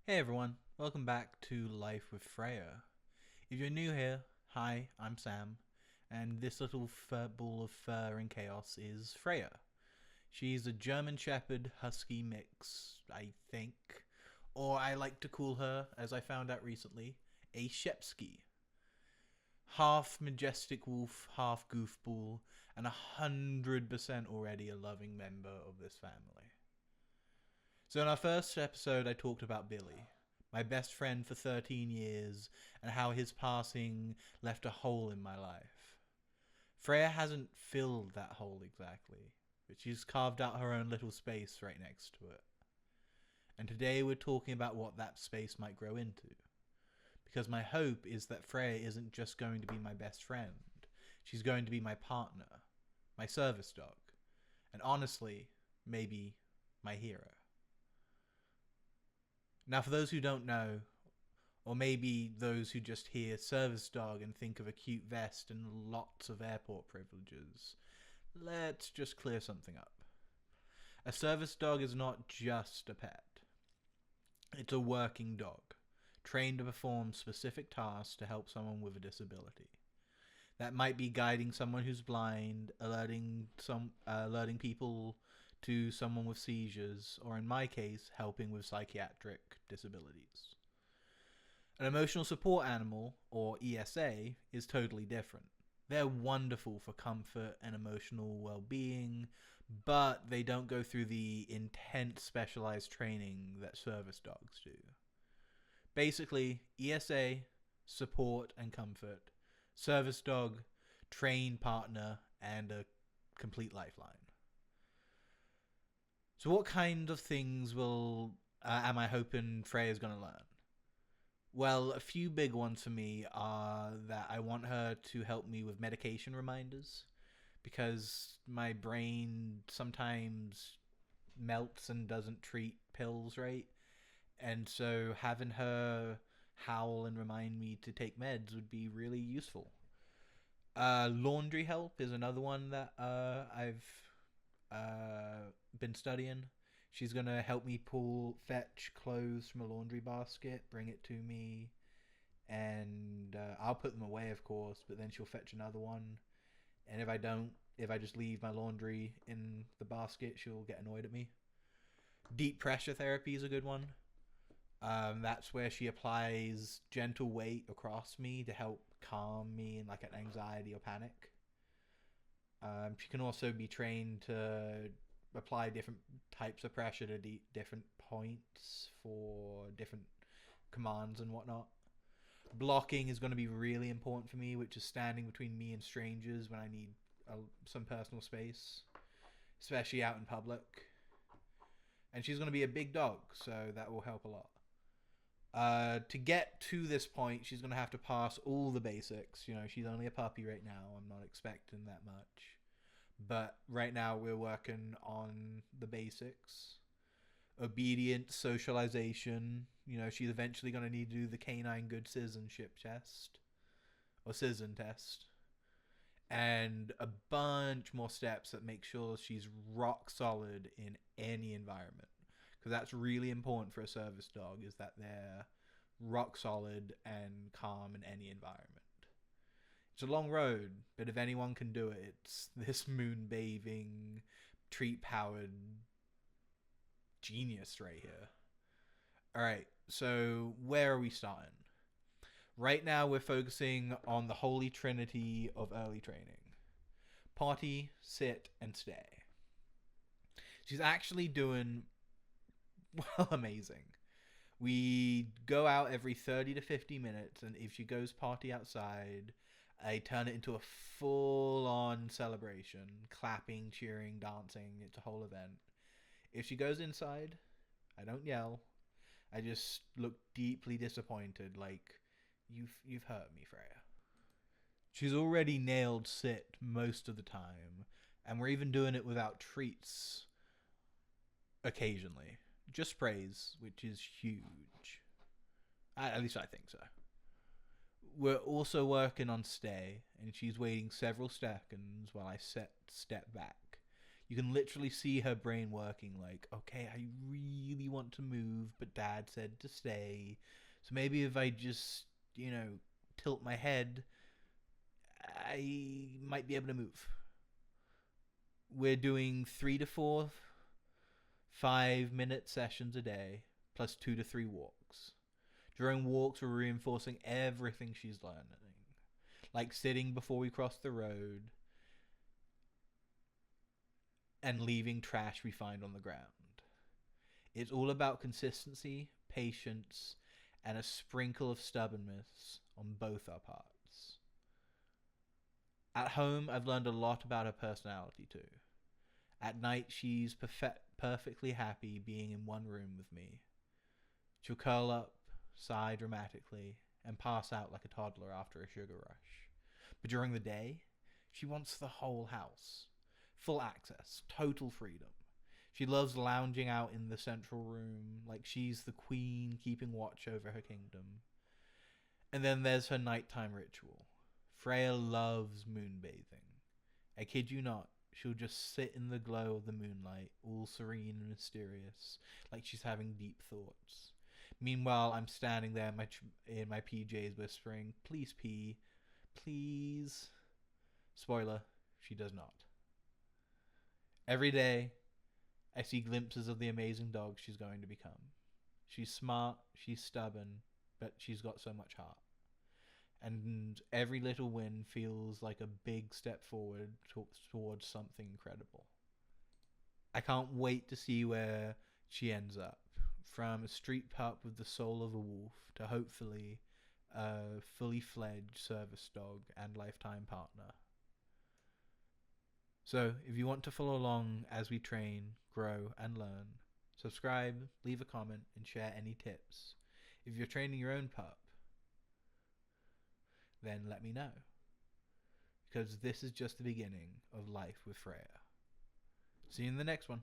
Hey everyone, welcome back to Life with Freyja. If you're new here, hi, I'm Sam, and this little ball of fur and chaos is Freyja. She's a German Shepherd Husky mix, I think, or I like to call her, as I found out recently, a Shepsky. Half majestic wolf, half goofball, and 100% already a loving member of this family. So in our first episode, I talked about Billy, my best friend for 13 years, and how his passing left a hole in my life. Freyja hasn't filled that hole exactly, but she's carved out her own little space right next to it. And today we're talking about what that space might grow into. Because my hope is that Freyja isn't just going to be my best friend, she's going to be my partner, my service dog, and honestly, maybe my hero. Now, for those who don't know, or maybe those who just hear service dog and think of a cute vest and lots of airport privileges, let's just clear something up. A service dog is not just a pet. It's a working dog, trained to perform specific tasks to help someone with a disability. That might be guiding someone who's blind, alerting people to someone with seizures, or in my case, helping with psychiatric disabilities. An emotional support animal, or ESA, is totally different. They're wonderful for comfort and emotional well-being, but they don't go through the intense specialized training that service dogs do. Basically, ESA, support and comfort, service dog, trained partner, and a complete lifeline. So what kind of things am I hoping Freyja's going to learn? Well, a few big ones for me are that I want her to help me with medication reminders because my brain sometimes melts and doesn't treat pills right. And so having her howl and remind me to take meds would be really useful. Laundry help is another one that I've been studying. She's gonna help me fetch clothes from a laundry basket, bring it to me, and I'll put them away, of course. But then she'll fetch another one, and if I just leave my laundry in the basket, she'll get annoyed at me. Deep pressure therapy is a good one. That's where she applies gentle weight across me to help calm me in like an anxiety or panic. She can also be trained to apply different types of pressure to different points for different commands and whatnot. Blocking is going to be really important for me, which is standing between me and strangers when I need some personal space, especially out in public. And she's going to be a big dog, so that will help a lot. To get to this point, she's going to have to pass all the basics. You know, she's only a puppy right now. I'm not expecting that much. But right now, we're working on the basics. Obedience, socialization. You know, she's eventually going to need to do the canine good citizenship test. Or citizen test. And a bunch more steps that make sure she's rock solid in any environment. Because that's really important for a service dog, is that they're rock solid and calm in any environment. It's a long road, but if anyone can do it, it's this moon bathing, treat powered genius right here. Alright, so where are we starting? Right now we're focusing on the holy trinity of early training. Potty, sit, and stay. She's actually doing, well, amazing. We go out every 30 to 50 minutes, and if she goes potty outside, I turn it into a full-on celebration. Clapping, cheering, dancing. It's a whole event. If she goes inside, I don't yell. I just look deeply disappointed, like, you've hurt me, Freyja. She's already nailed sit most of the time, and we're even doing it without treats occasionally. Just praise, which is huge. At least I think so. We're also working on stay, and she's waiting several seconds while I step back. You can literally see her brain working like, okay, I really want to move, but Dad said to stay. So maybe if I just, tilt my head, I might be able to move. We're doing 3 to 4 5-minute sessions a day, plus 2 to 3 walks. During walks, we're reinforcing everything she's learning, like sitting before we cross the road and leaving trash we find on the ground. It's all about consistency, patience, and a sprinkle of stubbornness on both our parts. At home, I've learned a lot about her personality too. At night, she's perfectly happy being in one room with me. She'll curl up, sigh dramatically, and pass out like a toddler after a sugar rush. But during the day, she wants the whole house. Full access, total freedom. She loves lounging out in the central room like she's the queen keeping watch over her kingdom. And then there's her nighttime ritual. Freyja loves moonbathing. I kid you not, she'll just sit in the glow of the moonlight, all serene and mysterious, like she's having deep thoughts. Meanwhile, I'm standing there in my PJs whispering, please pee, please. Spoiler, she does not. Every day, I see glimpses of the amazing dog she's going to become. She's smart, she's stubborn, but she's got so much heart. And every little win feels like a big step forward towards something incredible. I can't wait to see where she ends up. From a street pup with the soul of a wolf to hopefully a fully fledged service dog and lifetime partner. So, if you want to follow along as we train, grow, and learn, subscribe, leave a comment, and share any tips. If you're training your own pup, then let me know. Because this is just the beginning of life with Freyja. See you in the next one.